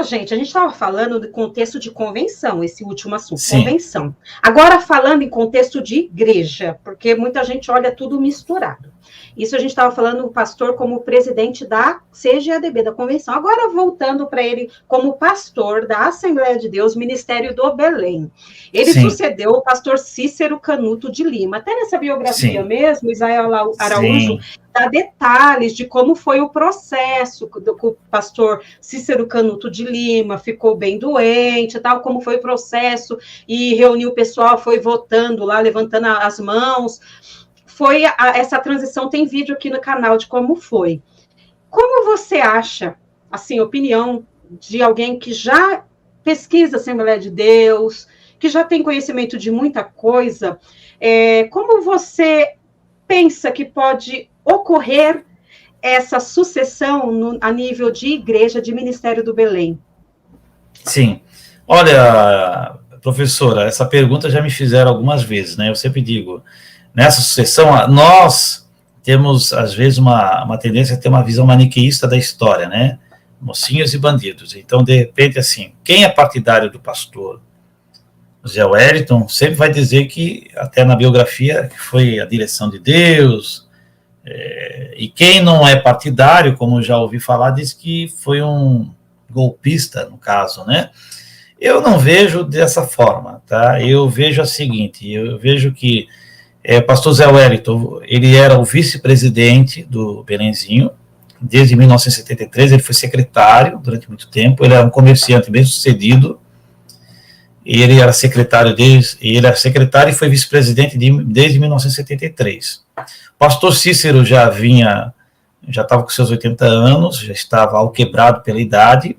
Gente, a gente estava falando do contexto de convenção, esse último assunto, Sim. Convenção. Agora, falando em contexto de igreja, porque muita gente olha tudo misturado. Isso a gente estava falando o pastor como presidente da CGADB, da convenção. Agora, voltando para ele como pastor da Assembleia de Deus, Ministério do Belém. Ele sucedeu o pastor Cícero Canuto de Lima. Até nessa biografia mesmo, Israel Araújo dá detalhes de como foi o processo do pastor Cícero Canuto de Lima, ficou bem doente, tal, como foi o processo, e reuniu o pessoal, foi votando lá, levantando as mãos. Essa transição, tem vídeo aqui no canal de como foi. Como você acha, assim, opinião de alguém que já pesquisa a Assembleia de Deus, que já tem conhecimento de muita coisa, como você pensa que pode ocorrer essa sucessão a nível de igreja, de Ministério do Belém? Sim. Olha, professora, essa pergunta já me fizeram algumas vezes, né? Eu sempre digo, nessa sucessão, nós temos, às vezes, uma tendência a ter uma visão maniqueísta da história, né? Mocinhos e bandidos. Então, de repente, assim, quem é partidário do pastor Zé Wellington sempre vai dizer que, até na biografia, que foi a direção de Deus, e quem não é partidário, como já ouvi falar, diz que foi um golpista, no caso, né? Eu não vejo dessa forma, tá? Eu vejo a seguinte, eu vejo que o pastor Zé Wellington, ele era o vice-presidente do Belenzinho, desde 1973, ele foi secretário durante muito tempo, ele era um comerciante bem-sucedido, ele era secretário e foi vice-presidente desde 1973. O pastor Cícero já estava com seus 80 anos, já estava alquebrado pela idade.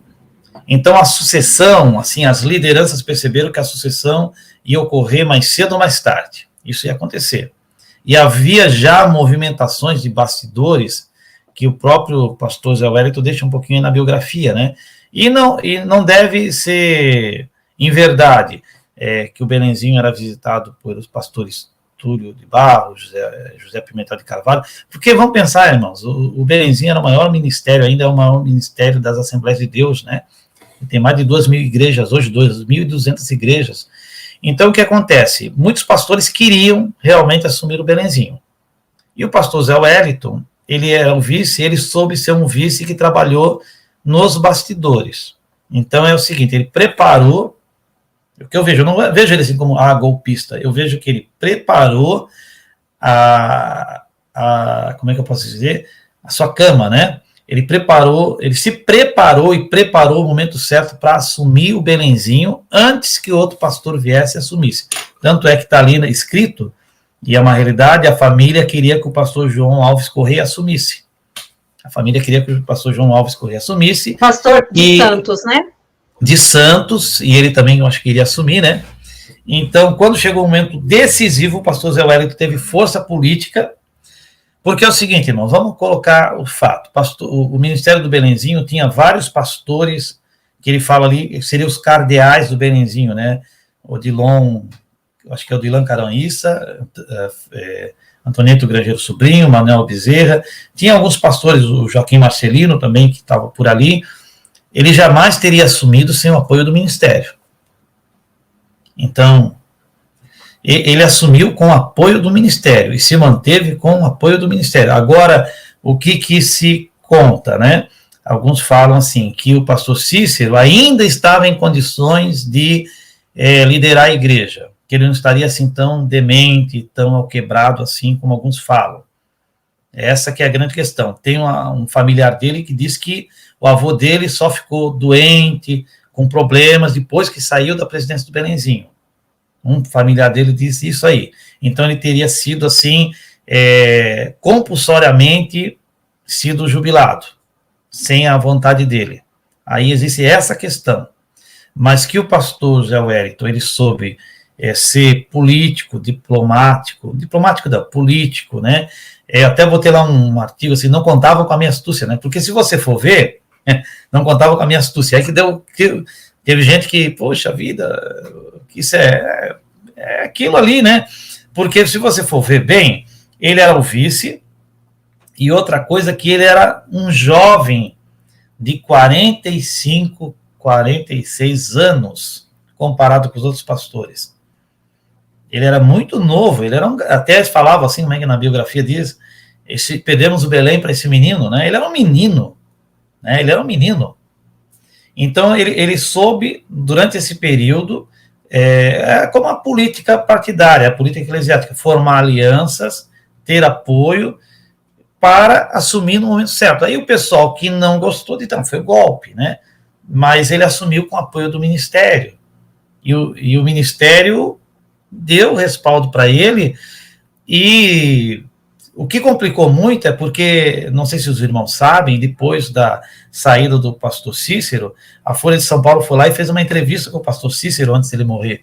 Então, a sucessão, assim, as lideranças perceberam que a sucessão ia ocorrer mais cedo ou mais tarde. Isso ia acontecer. E havia já movimentações de bastidores que o próprio pastor Zé Wellington deixa um pouquinho na biografia, né? E não deve ser em verdade que o Belenzinho era visitado por os pastores Túlio de Barros, José Pimentel de Carvalho, porque vamos pensar, irmãos, o Belenzinho era o maior ministério, ainda é o maior ministério das Assembleias de Deus, né? Tem mais de 2.000 igrejas, hoje 2.200 igrejas. Então, o que acontece? Muitos pastores queriam realmente assumir o Belenzinho. E o pastor Zé Wellington, ele era um vice, ele soube ser um vice que trabalhou nos bastidores. Então, é o seguinte, ele preparou, o que eu vejo, eu não vejo ele assim como golpista, eu vejo que ele preparou como é que eu posso dizer? A sua cama, né? Ele se preparou e preparou o momento certo para assumir o Belenzinho antes que outro pastor viesse e assumisse. Tanto é que está ali escrito, e é uma realidade, a família queria que o pastor João Alves Correia assumisse. A família queria que o pastor João Alves Correia assumisse. Pastor de Santos, né? De Santos, e ele também, eu acho que iria assumir, né? Então, quando chegou o momento decisivo, o pastor Zé Wellington teve força política, porque é o seguinte, irmãos, vamos colocar o fato. O Ministério do Belenzinho tinha vários pastores, que ele fala ali, seriam os cardeais do Belenzinho, né? Odilon, acho que é Odilon Caranhissa, Antoneto Grangeiro Sobrinho, Manuel Bezerra, tinha alguns pastores, o Joaquim Marcelino também, que estava por ali. Ele jamais teria assumido sem o apoio do ministério. Então, ele assumiu com o apoio do ministério e se manteve com o apoio do ministério. Agora, o que se conta, né? Alguns falam assim, que o pastor Cícero ainda estava em condições de liderar a igreja, que ele não estaria assim tão demente, tão alquebrado assim como alguns falam. Essa que é a grande questão. Tem um familiar dele que diz que o avô dele só ficou doente, com problemas, depois que saiu da presidência do Belenzinho. Um familiar dele disse isso aí. Então, ele teria sido, assim, compulsoriamente sido jubilado, sem a vontade dele. Aí existe essa questão. Mas que o pastor Zé Wellington, ele soube ser político, político, né? Até botei lá um artigo assim, não contavam com a minha astúcia, né? Porque se você for ver, não contavam com a minha astúcia. Aí teve gente que, poxa vida, isso é aquilo ali, né? Porque se você for ver bem, ele era o vice, e outra coisa que ele era um jovem de 45, 46 anos, comparado com os outros pastores. Ele era muito novo, ele era até falava assim, como é que na biografia diz, perdemos o Belém para esse menino, né? Ele era um menino, né? Ele era um menino. Então, ele soube, durante esse período, como a política partidária, a política eclesiástica, formar alianças, ter apoio, para assumir no momento certo. Aí o pessoal que não gostou, então foi golpe, né? Mas ele assumiu com apoio do ministério. E o ministério deu respaldo para ele, e o que complicou muito é porque, não sei se os irmãos sabem, depois da saída do pastor Cícero, a Folha de São Paulo foi lá e fez uma entrevista com o pastor Cícero antes dele morrer.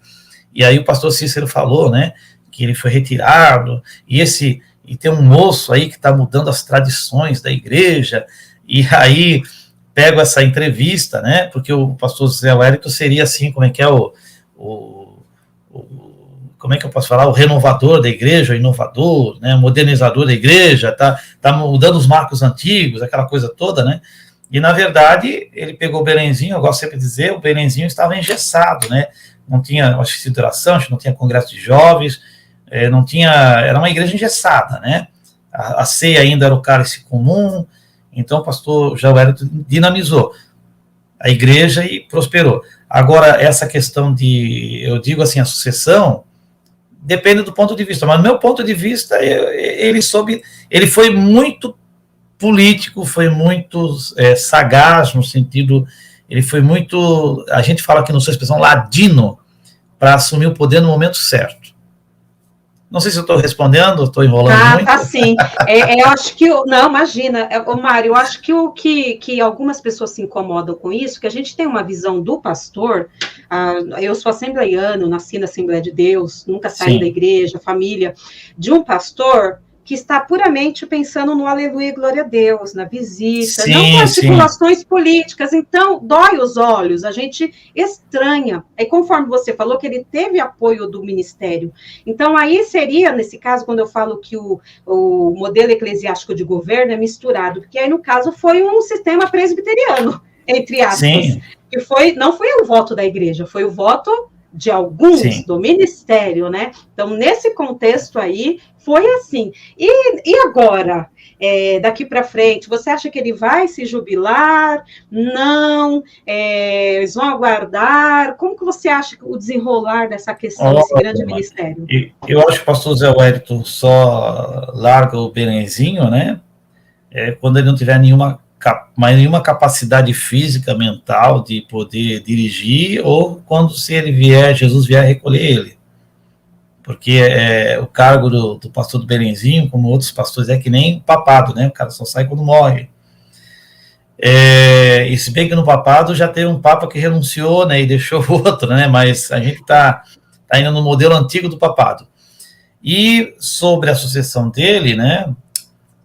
E aí o pastor Cícero falou, né, que ele foi retirado, e tem um moço aí que está mudando as tradições da igreja, e aí pego essa entrevista, né, porque o pastor José Wellington seria assim, como é que é como é que eu posso falar, o renovador da igreja, o inovador, né, o modernizador da igreja, tá mudando os marcos antigos, aquela coisa toda, né, e na verdade ele pegou o Belenzinho, eu gosto sempre de dizer, o Belenzinho estava engessado, né, não tinha, acho que consideração, acho que não tinha congresso de jovens, não tinha, era uma igreja engessada, né, a ceia ainda era o cálice comum, então o pastor José Wellington dinamizou a igreja e prosperou. Agora, essa questão eu digo assim, a sucessão, depende do ponto de vista, mas do meu ponto de vista, ele foi muito político, foi muito sagaz, no sentido, ele foi muito, a gente fala aqui, não sei a expressão, ladino, para assumir o poder no momento certo. Não sei se eu estou respondendo, estou enrolando muito. Tá sim. Eu acho que, não, imagina, Mário, eu acho que algumas pessoas se incomodam com isso, que a gente tem uma visão do pastor, eu sou assembleiano, nasci na Assembleia de Deus, nunca saí da igreja, família, de um pastor que está puramente pensando no aleluia e glória a Deus, na visita, não com articulações políticas, então dói os olhos, a gente estranha, aí conforme você falou que ele teve apoio do ministério, então aí seria, nesse caso, quando eu falo que o modelo eclesiástico de governo é misturado, porque aí no caso foi um sistema presbiteriano, entre aspas, que não foi o voto da igreja, foi o voto de alguns do ministério, né? Então, nesse contexto aí, foi assim. E agora, daqui para frente, você acha que ele vai se jubilar? Não? Eles vão aguardar? Como que você acha o desenrolar dessa questão, desse grande ministério? Eu acho que o pastor Zé Wellington só larga o Belenzinho, né? Quando ele não tiver nenhuma capacidade física, mental, de poder dirigir, ou quando Jesus vier recolher ele. Porque o cargo do pastor do Belenzinho, como outros pastores, é que nem papado, né? O cara só sai quando morre. E se bem que no papado já teve um papa que renunciou, né, e deixou o outro, né? Mas a gente está indo no modelo antigo do papado. E sobre a sucessão dele, né?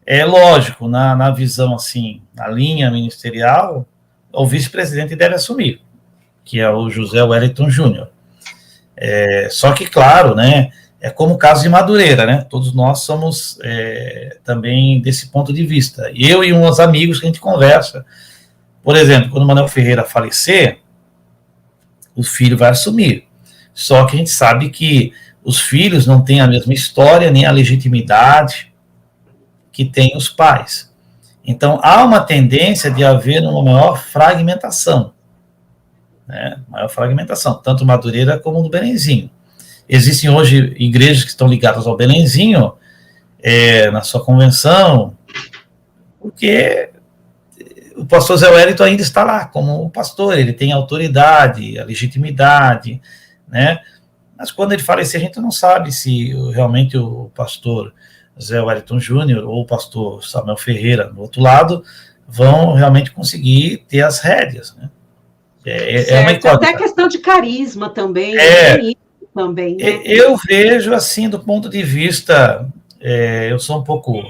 É lógico, na visão assim, na linha ministerial, o vice-presidente deve assumir, que é o José Wellington Júnior. Só que, claro, né, é como o caso de Madureira, né, todos nós somos também desse ponto de vista. Eu e uns amigos que a gente conversa, por exemplo, quando o Manuel Ferreira falecer, o filho vai assumir. Só que a gente sabe que os filhos não têm a mesma história, nem a legitimidade que tem os pais. Então, há uma tendência de haver uma maior fragmentação, né? Maior fragmentação, tanto Madureira como do Belenzinho. Existem hoje igrejas que estão ligadas ao Belenzinho, na sua convenção, porque o pastor Zé Wellington ainda está lá como pastor, ele tem a autoridade, a legitimidade, né? Mas quando ele falecer, a gente não sabe se realmente o pastor Zé Wellington Júnior ou o pastor Samuel Ferreira, do outro lado, vão realmente conseguir ter as rédeas, né? Uma incógnita. Até a questão de carisma também. Também, né? Eu vejo, assim, do ponto de vista, eu sou um pouco,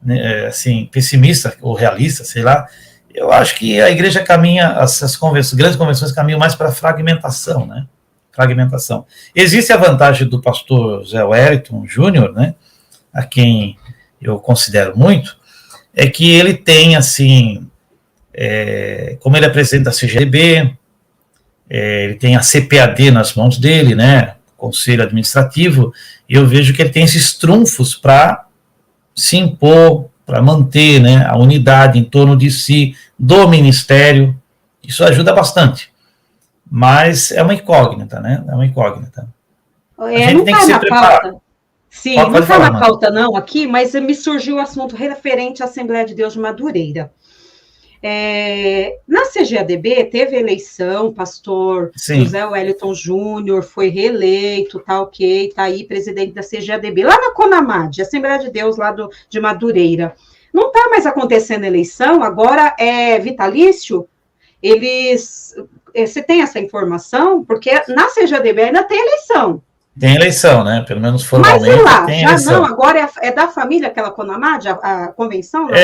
né, assim, pessimista ou realista, sei lá, eu acho que a igreja caminha, essas grandes convenções caminham mais para fragmentação, né? Fragmentação. Existe a vantagem do pastor Zé Wellington Júnior, né? A quem eu considero muito, é que ele tem, assim, como ele é presidente da CGB, ele tem a CPAD nas mãos dele, né, Conselho Administrativo, e eu vejo que ele tem esses trunfos para se impor, para manter, né, a unidade em torno de si, do Ministério. Isso ajuda bastante. Mas é uma incógnita, né? É uma incógnita. A gente tem que se preparar. Pauta. Sim, não está na pauta não aqui, mas me surgiu o assunto referente à Assembleia de Deus de Madureira. Na CGADB teve eleição, pastor José Wellington Júnior foi reeleito, tá ok, tá aí presidente da CGADB, lá na CONAMAD, Assembleia de Deus lá de Madureira. Não está mais acontecendo eleição, agora é vitalício? Você tem essa informação? Porque na CGADB ainda tem eleição. Tem eleição, né? Pelo menos formalmente. Mas e lá, tem já eleição. Não, agora é da família aquela CONAMAD, a convenção da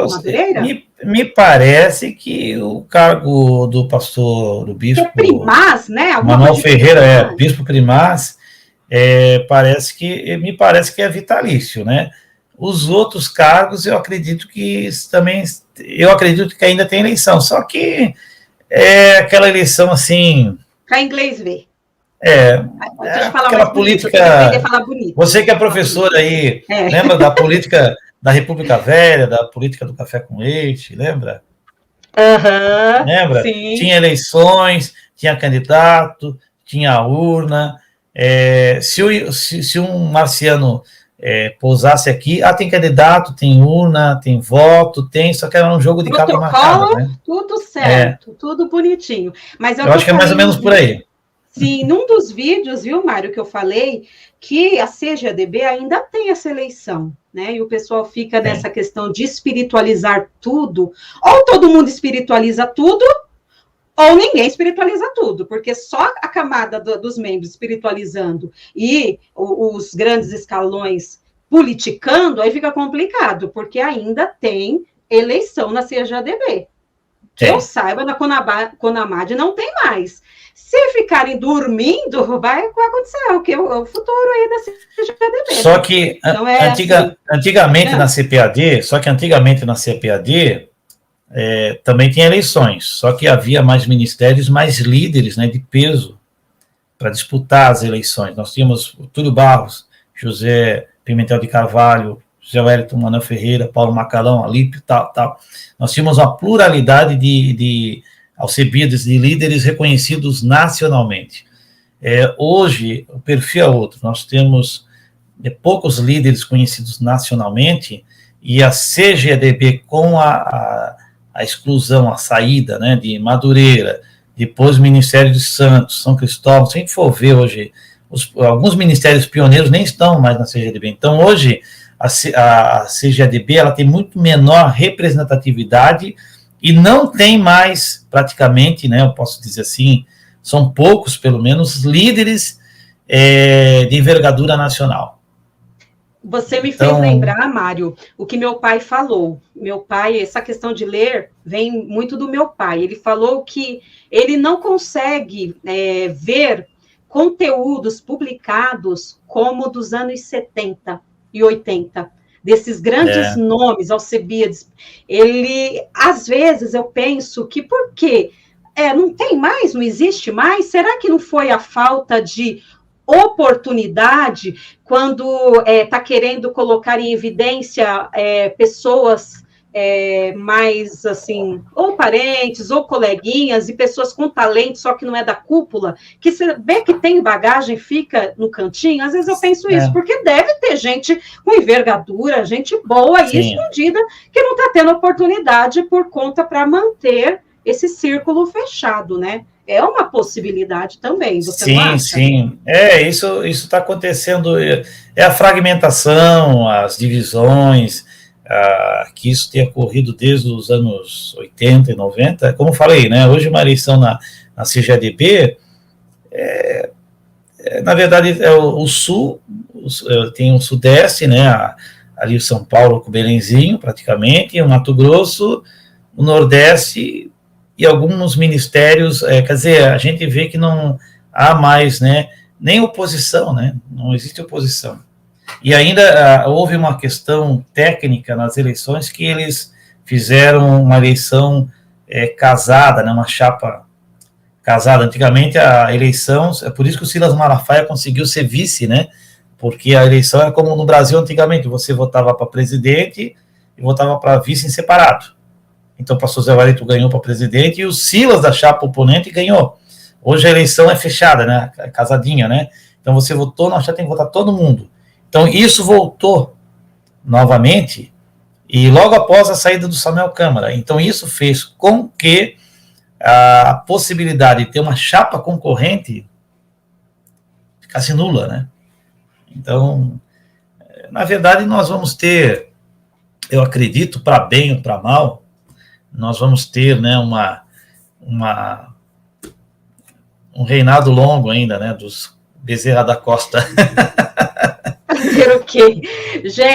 Madureira? Me parece que o cargo do pastor, do bispo... Que é primaz, né? Manuel Ferreira, bispo primaz, me parece que é vitalício, né? Os outros cargos, eu acredito que ainda tem eleição, só que é aquela eleição assim... Para inglês ver. Aquela política... Você que é professora aí, lembra da política da República Velha, da política do café com leite, lembra? Lembra? Sim. Tinha eleições, tinha candidato, tinha urna. Se um marciano pousasse aqui, tem candidato, tem urna, tem voto, só que era um jogo de capa marcada, né? Tudo certo, tudo bonitinho. Mas eu acho que é mais ou menos por aí. Sim, num dos vídeos, viu, Mário, que eu falei, que a CGADB ainda tem essa eleição, né? E o pessoal fica nessa questão de espiritualizar tudo, ou todo mundo espiritualiza tudo, ou ninguém espiritualiza tudo, porque só a camada dos membros espiritualizando e os grandes escalões politicando, aí fica complicado, porque ainda tem eleição na CGADB. Que eu saiba, na CONAMAD não tem mais. Se ficarem dormindo, vai acontecer o futuro aí da CGADB. Só que antigamente na CPAD, também tinha eleições, só que havia mais ministérios, mais líderes, né, de peso para disputar as eleições. Nós tínhamos o Túlio Barros, José Pimentel de Carvalho, José Wellington, Manuel Ferreira, Paulo Macalão, Alípio, tal. Nós tínhamos uma pluralidade de alcebiades, de líderes reconhecidos nacionalmente. Hoje, o perfil é outro. Nós temos poucos líderes conhecidos nacionalmente e a CGADB, com a exclusão, a saída, né, de Madureira, depois o Ministério de Santos, São Cristóvão, se a gente for ver hoje, alguns ministérios pioneiros nem estão mais na CGADB. Então, hoje, a CGADB ela tem muito menor representatividade e não tem mais, praticamente, né, eu posso dizer assim, são poucos, pelo menos, líderes de envergadura nacional. Você me fez lembrar, Mário, o que meu pai falou. Meu pai, essa questão de ler vem muito do meu pai. Ele falou que ele não consegue ver conteúdos publicados como dos anos 70 e 80, desses grandes nomes, Alcebiades. Às vezes, eu penso que por quê? Não tem mais, não existe mais? Será que não foi a falta de oportunidade quando está querendo colocar em evidência pessoas mais, assim, ou parentes, ou coleguinhas, e pessoas com talento, só que não é da cúpula, que você vê que tem bagagem, fica no cantinho? Às vezes eu penso isso, porque deve ter gente com envergadura, gente boa e escondida, que não está tendo oportunidade por conta para manter esse círculo fechado, né? É uma possibilidade também, você não acha? Sim. Isso está acontecendo, a fragmentação, as divisões, que isso tem ocorrido desde os anos 80 e 90, como eu falei, né, hoje uma eleição na CGADB, na verdade, o Sul, tem o Sudeste, né, ali o São Paulo com o Belenzinho, praticamente, o Mato Grosso, o Nordeste e alguns ministérios, quer dizer, a gente vê que não há mais, né, nem oposição, né, não existe oposição. E ainda houve uma questão técnica nas eleições que eles fizeram uma eleição casada, né, uma chapa casado. Antigamente a eleição, é por isso que o Silas Malafaia conseguiu ser vice, né? Porque a eleição era como no Brasil antigamente, você votava para presidente e votava para vice em separado. Então o pastor Zé Wellington ganhou para presidente e o Silas da chapa oponente ganhou. Hoje a eleição é fechada, né? É casadinha, né? Então você votou, nós já tem que votar todo mundo. Então isso voltou novamente e logo após a saída do Samuel Câmara. Então isso fez com que a possibilidade de ter uma chapa concorrente ficasse nula, né? Então, na verdade, nós vamos ter, eu acredito, para bem ou para mal, nós vamos ter, né, um reinado longo ainda, né, dos Bezerra da Costa. Fazer o quê? Gente,